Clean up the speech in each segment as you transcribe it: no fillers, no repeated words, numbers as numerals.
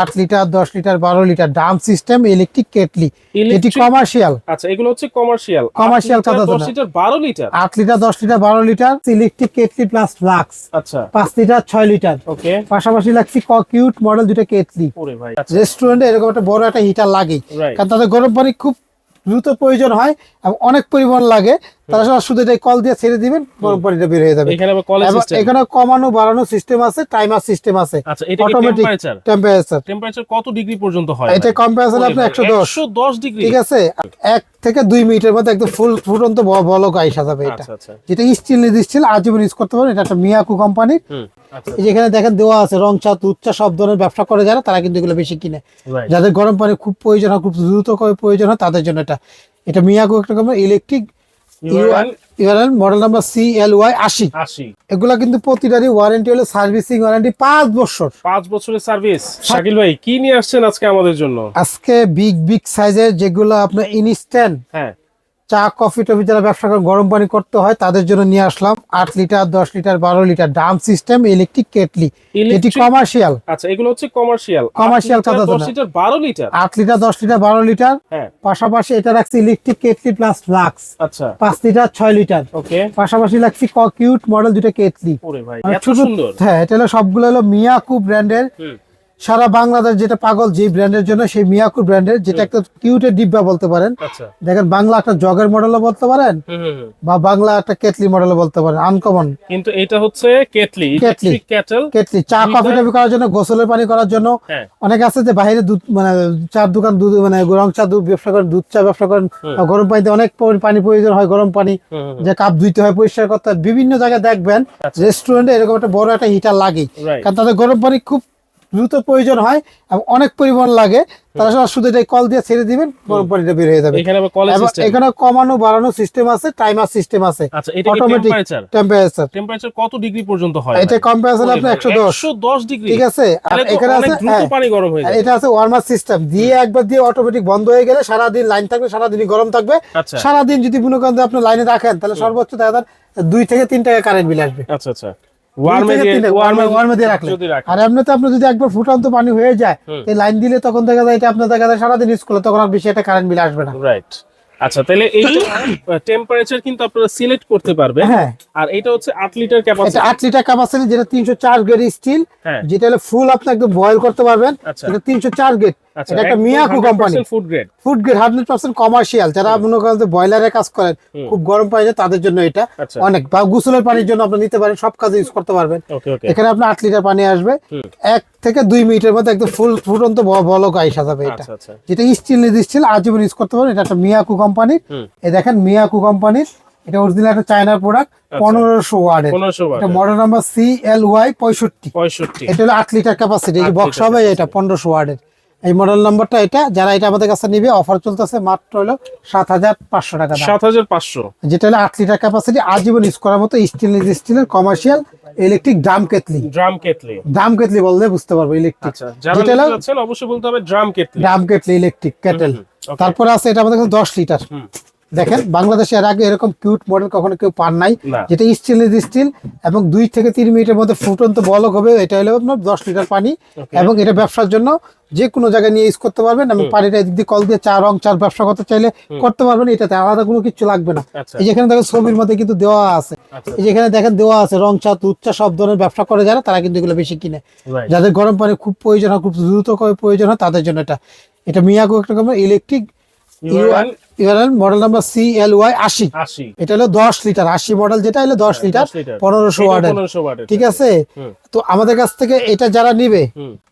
8 litre 10 litre 12 litre drum system electric kettle, এটি commercial. আচ্ছা, এগুলো হচ্ছে commercial 10 litre 12 litre 8 litre 10 litre 12 litre electric kettle plus flask. আচ্ছা, 5 litre 6 litre. ওকে, পাশাপাশি লাগছে কিউট মডেল দুটো কেটলি। ওরে ভাই, রেস্টুরেন্টে এরকম একটা বড় একটা হিটার লাগে, Right. কারণ তাদের গরম পানি খুব দ্রুত প্রয়োজন হয় এবং অনেক পরিমাণ লাগে। তারা শুধু এটা কল দিয়ে ছেড়ে দিবেন, গরম পানিটা বের হয়ে যাবে। এখানে আবার কল সিস্টেম, এখানে কমানো বাড়ানো সিস্টেম আছে, টাইমার সিস্টেম আছে। আচ্ছা, এটা কি অটোমেটিক টেম্পারেচার কত ডিগ্রি পর্যন্ত হয়? এটা কম্প্রেসার আপনার 110 ডিগ্রি, ঠিক আছে। 1 থেকে 2 মিনিটের মধ্যে একদম ফুল ফুটন্ত বলক আইসা যাবে। এটা আচ্ছা, যেটা স্টিল আজীবন ইউজ করতে পারেন। এটা একটা মিয়াকু কোম্পানির। আচ্ছা, এই যেখানে দেখেন দেওয়া আছে রং চা, দুধ চা, সব ধরনের ব্যবসা করে যারা, তারা কিন্তু এগুলো বেশি কিনে। Right. যাদের গরম পানি খুব প্রয়োজন হয়, খুব দ্রুত করে প্রয়োজন হয়, তাদের জন্য এটা মিয়াকু একটা company electric URL model number CLY 80। এগুলা কিন্তু প্রতিটারই ওয়ারেন্টি হলো সার্ভিসিং ওয়ারেন্টি 5 বছর। 5 বছরের সার্ভিস। শাকিল ভাই, কি নিয়ে আসছেন আজকে আমাদের জন্য? আজকে বিগ সাইজের যেগুলো আপনার ইনস্ট্যান্ট চা কফি টফি যারা ব্যবসা করে গরম পানি করতে হয়, তাদের জন্য নিয়ে আসলাম 8 litre 10 litre 12 litre drum system electric kettle, এটি কমার্শিয়াল। আচ্ছা, এগুলো হচ্ছে commercial 10 litre 12 litre 8 litre 10 litre 12 litre. পাশাপাশি এটা রাখছে ইলেকট্রিক কেটলি প্লাস ফ্লাক্স। আচ্ছা, 5 লিটার 6 লিটার। ওকে, পাশাপাশি লাগছে কিউট মডেল দুটো কেটলি। ওরে ভাই, এত ছোট, সুন্দর। হ্যাঁ, এটা হলো সবগুলো হলো মিয়াকু ব্র্যান্ডের। সারা বাংলাদেশ যেটা পাগল যে ব্র্যান্ডের জন্য, সেই মিয়াকু ব্র্যান্ডের, যেটা একটা কিউটের ডিব্বা বলতে পারেন। আচ্ছা, দেখেন বাংলা একটা জগের মডেলও বলতে পারেন, বা বাংলা একটা কেটলি মডেলও বলতে পারেন, আনকমন। কিন্তু এটা হচ্ছে কেটলি, কেটলি চা কফি টফি করার জন্য, গোসলের পানি করার জন্য। অনেকে আছে যে বাইরে দুধ মানে চার দোকান দুধ মানে রং চা দুধ ব্যবসা করেন, দুধ চা ব্যবসা করেন, গরম পানিতে অনেক পানি প্রয়োজন হয়, গরম পানি যে কাপ ধুইতে হয়, পরিষ্কার করতে হয়। বিভিন্ন জায়গায় দেখবেন রেস্টুরেন্টে এরকম একটা বড় একটা হিটার লাগে, কারণ তাদের গরম পানি খুব দ্রুত প্রয়োজন হয় এবং অনেক পরিমাণ লাগে। তারা শুধু এটা কল দিয়ে ছেড়ে দিবেন, গরম পানিটা বের হয়ে যাবে। এখানে কমানো বাড়ানো সিস্টেম আছে, টাইমার সিস্টেম আছে। আচ্ছা, এটা কি অটোমেটিক টেম্পারেচার কত ডিগ্রি পর্যন্ত হয়? এটা কম্প্রেসার আপনার 110 ডিগ্রি, ঠিক আছে। আর এখানে আছে দ্রুত পানি গরম হয়ে যায়। এটা আছে ওয়ার্মার সিস্টেম, দিয়ে একবার দিয়ে অটোমেটিক বন্ধ হয়ে গেলে সারা দিন লাইন থাকবে, সারা দিনই গরম থাকবে। সারা দিন যদি মনে করেন আপনি লাইনে রাখেন, তাহলে সর্বোচ্চ 2 থেকে 3 টাকা কারেন্ট বিল আসবে। আচ্ছা, আর এমনিতে আপনি যদি একবার ফুটান্ত পানি হয়ে যায়, এই লাইন দিলে তখন দেখা যায় এটা আপনার দেখা যায় সারাদিন ইউজ করলে তখন আর বেশি একটা কারেন্ট বিল আসবে না। রাইট। আচ্ছা, তাহলে এই টেম্পারেচার কিন্তু আপনারা সিলেক্ট করতে পারবেন। হ্যাঁ, আর এটা হচ্ছে 8 লিটার ক্যাপাসিটি। এটা 8 লিটার ক্যাপাসিটি, যেটা 304 গ্রেড স্টিল, যেটা হলো ফুল আপনি একদম বয়েল করতে পারবেন। এটা 304 গ্রেড। এটা একটা Miyako company, food grade 100% commercial. যারা মনে করেন যে বয়লারে কাজ করেন, খুব গরম পানি যায়, তাদের জন্য এটা অনেক, বা গোসলের পানির জন্য আপনি নিতে পারেন, সব কাজে ইউজ করতে পারবেন। এখানে আপনার 8 লিটার পানি আসবে, 1 থেকে 2 মিনিটের মধ্যে একদম ফুল ফুটন্ত বলক আইসা যাবে। এটা যেটা স্টিল আজীবন ইউজ করতে পারেন। এটা একটা মিয়াকু কোম্পানির। এই দেখেন মিয়াকু কোম্পানির, এটা অরিজিনাল একটা চায়নার প্রোডাক্ট, 1500 ওয়াটের। এটা মডেল নাম্বার CLY 65। এটা হলো 8 লিটার ক্যাপাসিটি, এই বক্স হবে এটা 1500 ওয়াটের। এই মডেল নাম্বারটা এটা, যারা এটা আমাদের কাছে নিবে, অফার চলতেছে মাত্র হলো 7500 টাকা। 7500, যেটা হলো 8 লিটার ক্যাপাসিটি, আজীবন ইউজ করার মতো স্টিলের কমার্শিয়াল ইলেকট্রিক ড্রাম কেটলি বললে বুঝতে পারবো। ইলেকট্রিক, যেটা হচ্ছে অবশ্যই বলতে হবে ড্রাম কেটলি ইলেকট্রিক কেটেল। তারপরে আছে এটা আমাদের কাছে 10 লিটার। দেখেন বাংলাদেশে এর আগে এরকম কিউট মডেল কখনো কেউ পান নাই, যেটা স্টিল এবং 2 থেকে 3 মিনিটের মধ্যে ফুটন্ত বলক হবে। এটা হলো আপনার 10 লিটার পানি, এবং এটা ব্যবসার জন্য যে কোনো জায়গায় নিয়ে ইউজ করতে পারবেন। এবং পানিটা এদিক দিয়ে কল দিয়ে চা রং চার ব্যবসা করতে চাইলে করতে পারবেন, এটাতে আলাদা কোনো কিছু লাগবে না। এই যেখানে দেখেন ছবির মধ্যে কিন্তু দেওয়া আছে, এই যেখানে দেখেন দেওয়া আছে রং চা, দুধ চা, সব ধরনের ব্যবসা করে যারা, তারা কিন্তু এগুলো বেশি কিনে। যাদের গরম পানি খুব প্রয়োজন হয়, খুব দ্রুত করে প্রয়োজন হয়, তাদের জন্য এটা মিয়াকু একটা company electric URL model number CLY 80। এটা হলো 10 লিটার 80 মডেল, যেটা হলো 10 লিটার 1500 ওয়াটের, ঠিক আছে। তো আমাদের কাছ থেকে এটা যারা নিবে,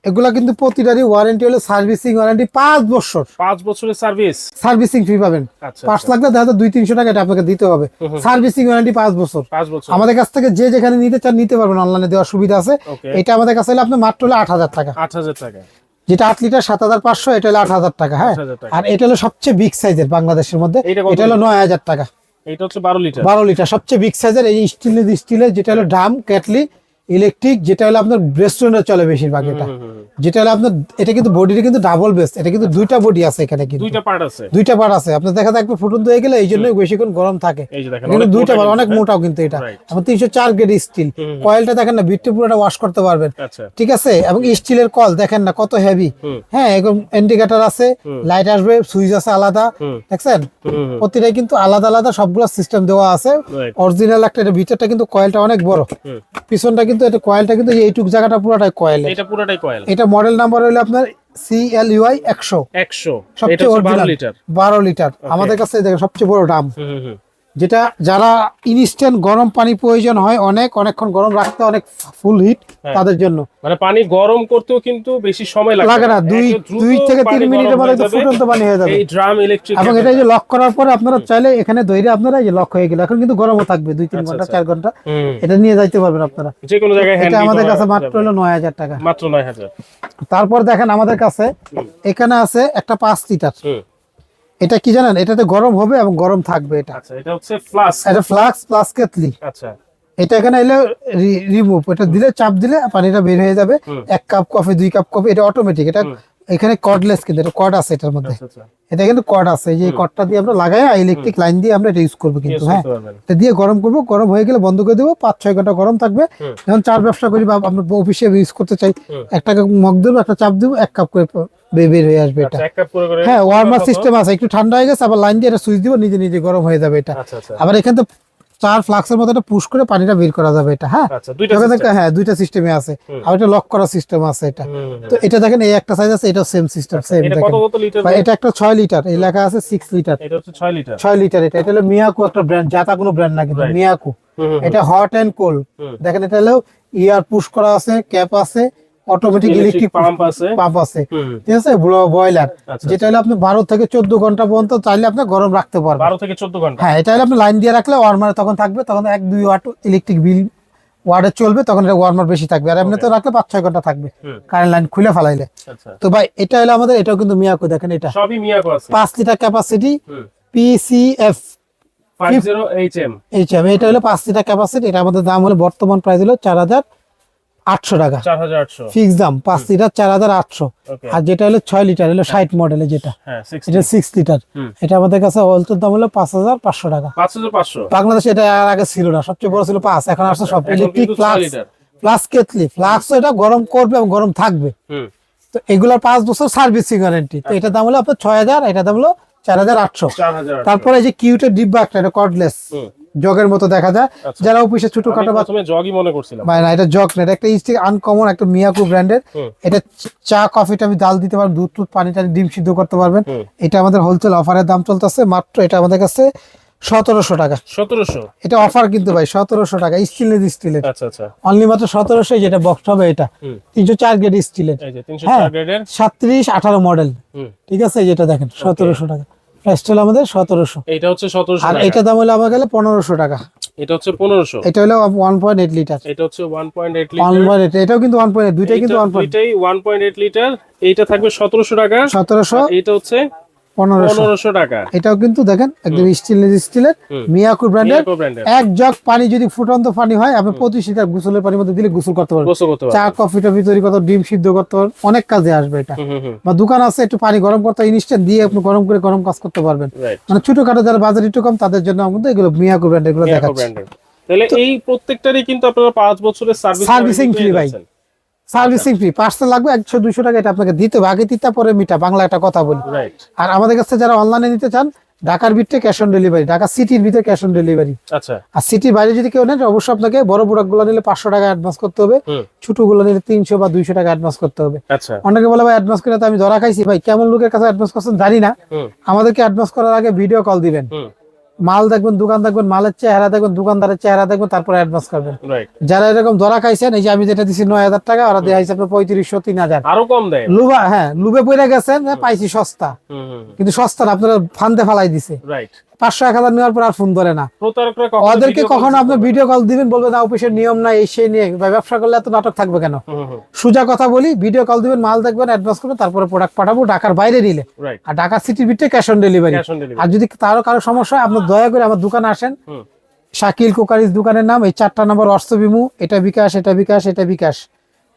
এগুলা কিন্তু প্রতিটারই ওয়ারেন্টি হলো সার্ভিসিং ওয়ারেন্টি 5 বছর। 5 বছরের সার্ভিসিং ফ্রি পাবেন। 5 লাগলে দেখা যায় 200-300 টাকা এটা আপনাকে দিতে হবে। সার্ভিসিং ওয়ারেন্টি 5 বছর। আমাদের কাছ থেকে যে যেখানে নিতে চান নিতে পারবেন, অনলাইনে দেওয়ার সুবিধা আছে। এটা আমাদের কাছে হলে আপনি মাত্র হলো 8000 টাকা। যেটা 8 লিটার 7500, এটা হলো 8000 টাকা। হ্যাঁ, আর এটা হলো সবচেয়ে বিগ সাইজের বাংলাদেশের মধ্যে, এটা হলো 9000 টাকা। এটা হচ্ছে 12 লিটার। 12 লিটার সবচেয়ে বিগ সাইজের, এই স্টিলের যেটা হলো ড্রাম কেটলি, ইলেকট্রিক, যেটা হলো আপনার রেস্টুরেন্টে চলে বেশিরভাগ। এটা যেটা হলো আপনার, এটা কিন্তু বডিটা কিন্তু ডাবল বেস, এটা কিন্তু দুইটা বডি আছে এখানে, কিন্তু দুইটা পার্ট আছে। দুইটা পার্ট আছে। আপনার দেখা থাকবে ফুটন্ত হয়ে গেলে এই জন্যই বেশিক্ষণ গরম থাকে। এই যে দেখেন কিন্তু অনেক দুইটা মোটা পার্ট, অনেক জিনিস, মোটাও কিন্তু এটা। Right. এবং 304 গ্রেড স্টিল। কয়েলটা দেখেন না, বিটটা পুরোটা ওয়াশ করতে পারবেন, আচ্ছা ঠিক আছে। এবং স্টিলের কল দেখেন না কত হেভি। হ্যাঁ, এরকম ইন্ডিকেটর আছে, লাইট আসবে, সুইচ আছে আলাদা, দেখছেন প্রতিটাই কিন্তু আলাদা আলাদা সবগুলো সিস্টেম দেওয়া আছে। Right. অরিজিনাল একটা, এটা ভিতরটা কিন্তু কয়েলটা অনেক বড়, পিছনটা কিন্তু এটা কয়েলটা কিন্তু এইটুক জায়গাটা পুরোটাই কয়েল। এটা পুরোটাই কয়েল। এটা মডেল নাম্বার হলো আপনার CLUI 100, 100, এটা সবচেয়ে হচ্ছে 12 অরিজিনাল লিটার। 12 লিটার আমাদের কাছে দেখেন সবচেয়ে বড় দাম। যেটা যারা ইনস্ট্যান্ট গরম পানি প্রয়োজন হয়, অনেকক্ষণ গরম রাখতে, অনেক ফুল হিট, তাদের জন্য। মানে পানি গরম করতেও কিন্তু বেশি সময় লাগে না, 2 থেকে 3 মিনিটের মধ্যে তো ফুটন্ত পানি হয়ে যাবে। এই ড্রাম ইলেকট্রিক, এবং এটা যে লক করার পরে আপনারা চাইলে এখানে ধরে আপনারা এই যে লক হয়ে গেল, এখন কিন্তু গরমও থাকবে 2-3 ঘন্টা 4 ঘন্টা, এটা নিয়ে যাইতে পারবেন আপনারা যে কোনো জায়গায়। এটা আমাদের কাছে মাত্র হলো 9000 টাকা, মাত্র 9000। তারপর দেখেন আমাদের কাছে এখানে আছে একটা 5 লিটার। এটা কি জানেন, এটাতে গরম হবে এবং গরম থাকবে। এটা আচ্ছা, এটা হচ্ছে ফ্লাস্ক। এটা ফ্লাক্স প্লাস কেতলি। আচ্ছা, এটা এখানে এলে রিমুভ, এটা দিলে চাপ দিলে পানিটা বের হয়ে যাবে। 1 কাপ কফি 2 কাপ কফি, এটা অটোমেটিক। এটা এখানে কর্ডলেস, কিন্তু এটা কর্ড আছে এটার মধ্যে। আচ্ছা এটা কিন্তু কর্ড আছে, এই যে কর্ডটা দিয়ে আমরা লাগাই ইলেকট্রিক লাইন দিয়ে আমরা এটা ইউজ করবো কিন্তু। হ্যাঁ, এটা দিয়ে গরম করবো, গরম হয়ে গেলে বন্ধ করে দেবো, 5-6 ঘন্টা গরম থাকবে। যখন চার ব্যবসা করি বা আমরা অফিসে ইউজ করতে চাই, একটা মগ দেবো, একটা চাপ দেবো, 1 কাপ করে বের হয়ে আসবে এটা। 1 কাপ করে। হ্যাঁ, ওয়ার্মার সিস্টেম আছে, একটু ঠান্ডা হয়ে গেছে আবার লাইন দিয়ে এটা সুইচ দিব, নিজে নিজে গরম হয়ে যাবে এটা। আচ্ছা আচ্ছা আবার এখানে তো 4 ফ্লাক্সের মতো এটা পুশ করে পানিটা বের করা যাবে এটা। হ্যাঁ, আচ্ছা, দুইটা হ্যাঁ, দুইটা সিস্টেমে আছে। আর এটা লক করার সিস্টেম আছে এটা। তো এটা দেখেন এই একটা সাইজ আছে, এটা সেম সিস্টেম, সেম এটা দেখেন। কত লিটার? এটা একটা 6 লিটার, এই লেখা আছে 6 লিটার। এটা হচ্ছে 6 লিটার। 6 লিটার। এটা হলো মিয়াকো একটা ব্র্যান্ড, জাতা কোনো ব্র্যান্ড না কিন্তু, মিয়াকো। এটা হট এন্ড কোল্ড, দেখেন এটা হলো ইয়ার পুশ করা আছে, ক্যাপ আছে, অটোমেটিক ইলেকট্রিক পাম্প আছে, ঠিক আছে, বয়লার। যেটা হলো আপনি 12 থেকে 14 ঘন্টা পর্যন্ত চাইলে আপনি গরম রাখতে পারবেন। 12 থেকে 14 ঘন্টা। হ্যাঁ, এটা হলো আপনি লাইন দিয়ে রাখলে ওয়ার্মার তখন থাকবে, তখন 1-2 ওয়াট ইলেকট্রিক বিল ওয়ার্ডে চলবে, তখন এটা ওয়ার্মার বেশি থাকবে। আর এমনি তো রাখলে 5-6 ঘন্টা থাকবে কারেন্ট লাইন খুলে ফেলাইলে। আচ্ছা, তো ভাই এটা হলো আমাদের, এটাও কিন্তু মিয়াকো, দেখেন এটা সবই মিয়াকো আছে। 5 লিটার ক্যাপাসিটি, PCF 50HM। এটা হলো 5 লিটার ক্যাপাসিটি। এটা আমাদের দাম হলো বর্তমান প্রাইস হলো 4800 টাকা, 4800 ফিক্স দাম। 5 লিটার 4800। ওকে। আর যেটা হলো 6 লিটার হলো 60 মডেলে যেটা, হ্যাঁ 60। এটা 6 লিটার। এটা আমাদের কাছে হোলসেল দাম হলো 5500 টাকা। 5500। বাংলাদেশে এটা আর আগে ছিল না, সবচেয়ে বড় ছিল 5, এখন আসছে সব ইলেকট্রিক কিন্তু 6 ফ্লাক্স, লিটার। প্লাস কেতলি। ফ্লাক্স এটা গরম করবে এবং গরম থাকবে। তো এগুলোর 5 বছর সার্ভিসিং ওয়ারেন্টি। তো এটা দাম হলো আপনার 6000, এটা দাম হলো 4800। 4800। তারপরে এই যে কিউটের ডিব্বা একটা, এটা কর্ডলেস, জগের মতো দেখা যায়। যারা অফিসে ছোটখাটো আমি প্রথমে জগই মনে করছিলাম। ভাই না, এটা জগ না, এটা একটা ইস্টিক আনকমন একটা মিয়াকো ব্র্যান্ডের। এটা চা কফিটা আমি জাল দিতে পারবেন, দুধ পানি টানি ডিম সিদ্ধ করতে পারবেন। এটা আমাদের হোলসেল অফারের দাম চলতেছে মাত্র, এটা আমাদের কাছে 1700 টাকা। 1700? এটা অফার কিন্তু ভাই, 1700 টাকা স্টিলের। আচ্ছা আচ্ছা, অনলি মাত্র 1700। যেটা বক্স হবে এটা 304 গ্রেড স্টিলের, এই যে 304 গ্রেডের 37-18 মডেল, ঠিক আছে। যেটা দেখেন 1700 টাকা প্রাইসটা হলো আমাদের 1700। এটা হচ্ছে 1700 আর টাকা। এটা দাম হলো আমার গেলে 1500 টাকা। এটা হচ্ছে 1500। এটা হলো 1.8 লিটার। এটা হচ্ছে 1.8 লিটার। 1.8, এটাও কিন্তু 1.8, দুইটাই কিন্তু 1.8। দুইটাই 1.8 লিটার। এইটা থাকবে 1700 টাকা। 1700। এটা হচ্ছে 1500 টাকা। এটাও কিন্তু দেখেন একদম স্টিলের মিয়াকো ব্র্যান্ডের। এক জগ পানি যদি ফুটন্ত পানি হয়, আপনি 25 লিটার গোসলের পানির মধ্যে দিলে গোসল করতে পারবেন, চা কফি টফি তৈরি করতে, ডিম সিদ্ধ করতে পারবেন, অনেক কাজে আসবে এটা। বা দোকান আছে একটু পানি গরম করতে, ইনস্ট্যান্ট দিয়ে আপনি গরম করে গরম কাজ করতে পারবেন। মানে ছোটখাটো যারা বাজার একটু কম, তাদের জন্য আমাদের এগুলো মিয়াকো ব্র্যান্ডের গুলো দেখাচ্ছি। তাহলে এই প্রত্যেকটারই কিন্তু আপনারা 5 বছরের সার্ভিসিং ফ্রি ভাই, সার্ভিসিং ফ্রি। পার্সেল লাগবে 100-200 টাকা, এটা আপনাকে দিতে হবে, আগে দিতে পরে মিটা, বাংলা একটা কথা বলি। আর আমাদের কাছে যারা অনলাইনে নিতে চান, ঢাকার ভিতরে ক্যাশ অন ডেলিভারি, ঢাকা সিটির ভিতরে ক্যাশ অন ডেলিভারি। আচ্ছা। আর সিটির বাইরে যদি কেউ নেন, অবশ্যই আপনাকে বড় প্রোডাক্ট গুলো নিলে 500 টাকা অ্যাডভান্স করতে হবে, ছোট গুলো নিলে 300 বা 200 টাকা অ্যাডভান্স করতে হবে। আচ্ছা। অনেকে বলে ভাই অ্যাডভান্স করে তো আমি ধরা খাইছি। ভাই কেমন লোকের কাছে অ্যাডভান্স করছেন জানি না, আমাদেরকে অ্যাডভান্স করার আগে ভিডিও কল দিবেন, মাল দেখবেন, দোকান দেখবেন, মালের চেহারা দেখবেন, দোকানদারের চেহারা দেখবেন, তারপরে অ্যাডভান্স করবেন। যারা এরকম ধরা খাইছেন, এই যে আমি যেটা দিছি 9000 টাকা, ওরা দেয় আপনার 3500 3000, আরো কম দেয়। লুবা, হ্যাঁ লুবে পড়ে গেছেন, পাইছি সস্তা, কিন্তু সস্তা না, আপনারা ফান্দে ফালাই দিছে। 500-1000 নেওয়ার পর আর ফোন ধরে না। ওদেরকে কখনো আপনি ভিডিও কল দিবেন, বলবেন না অফিসের নিয়ম না, এই সেই নিয়ে। ব্যবসা করলে এত নাটক থাকবে কেন? সোজা কথা বলি, ভিডিও কল দিবেন, মাল দেখবেন, অ্যাডভান্স করবেন, তারপরে প্রোডাক্ট পাঠাবো ঢাকার বাইরে নিলে। আর ঢাকা সিটির ভিতরে ক্যাশ অন ডেলিভারি। আর যদি কারো সমস্যা হয়, আপনি দয়া করে আমার দোকানে আসেন, শাকিল কোকারিজ দোকানের নাম। এই 4টা নাম্বার হোয়াটসঅ্যাপ ইমো, এটা বিকাশ, এটা বিকাশ, এটা বিকাশ,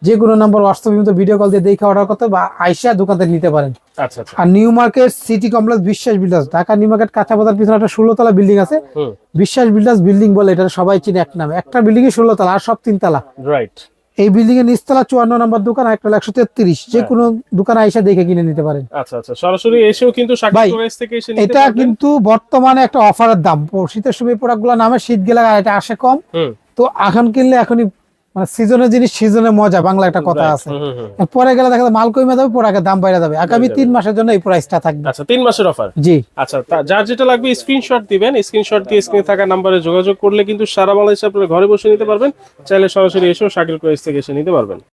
যে কোনো number WhatsApp imo video call দিয়ে দেখে অর্ডার করতে বা আইসা দোকান থেকে নিতে পারেন। আচ্ছা আচ্ছা। আর নিউ মার্কেট সিটি কমপ্লেক্স বিশ্বাস বিল্ডার্স, ঢাকা নিউ মার্কেট কাঁচা বাজার পিছনে একটা 16 তলা বিল্ডিং আছে, বিশ্বাস বিল্ডার্স বিল্ডিং বলে, এটা সবাই চিনে এক নামে। একটা বিল্ডিং এ 16 তলা আর সব 3 তলা। রাইট। এই বিল্ডিং এর নিচতলা 54 নম্বর দোকান, আর একটা 133, যে কোনো দোকানে আইসা দেখে কিনে নিতে পারেন। আচ্ছা আচ্ছা, সরাসরি এসেও কিন্তু শাকিল কোকারিজ থেকে এসে নিতে এটা পারবেন। কিন্তু বর্তমানে একটা অফারের দাম, শীতের সময় প্রোডাক্টগুলো নামে, শীত গেলে আর এটা আসে কম, তো এখন কিনলে এখনই মানে সিজনের জিনিস সিজনে মজা, বাংলা একটা কথা আছে। পরে গেলে দেখা যাবে মাল কমে যাবে, প্রোডাক্টের দাম বাইরে যাবে। আগামী 3 মাসের জন্য এই প্রাইসটা থাকবে। আচ্ছা, 3 মাসের অফার। জি আচ্ছা, যার যেটা লাগবে স্ক্রিনশট দিবেন, স্ক্রিনশট দিয়ে স্ক্রিনে থাকা নাম্বারে যোগাযোগ করলে কিন্তু সারা বাংলাদেশে আপনারা ঘরে বসে নিতে পারবেন। চাইলে সরাসরি এসেও শাকিল কোকারিজ থেকে এসে নিতে পারবেন।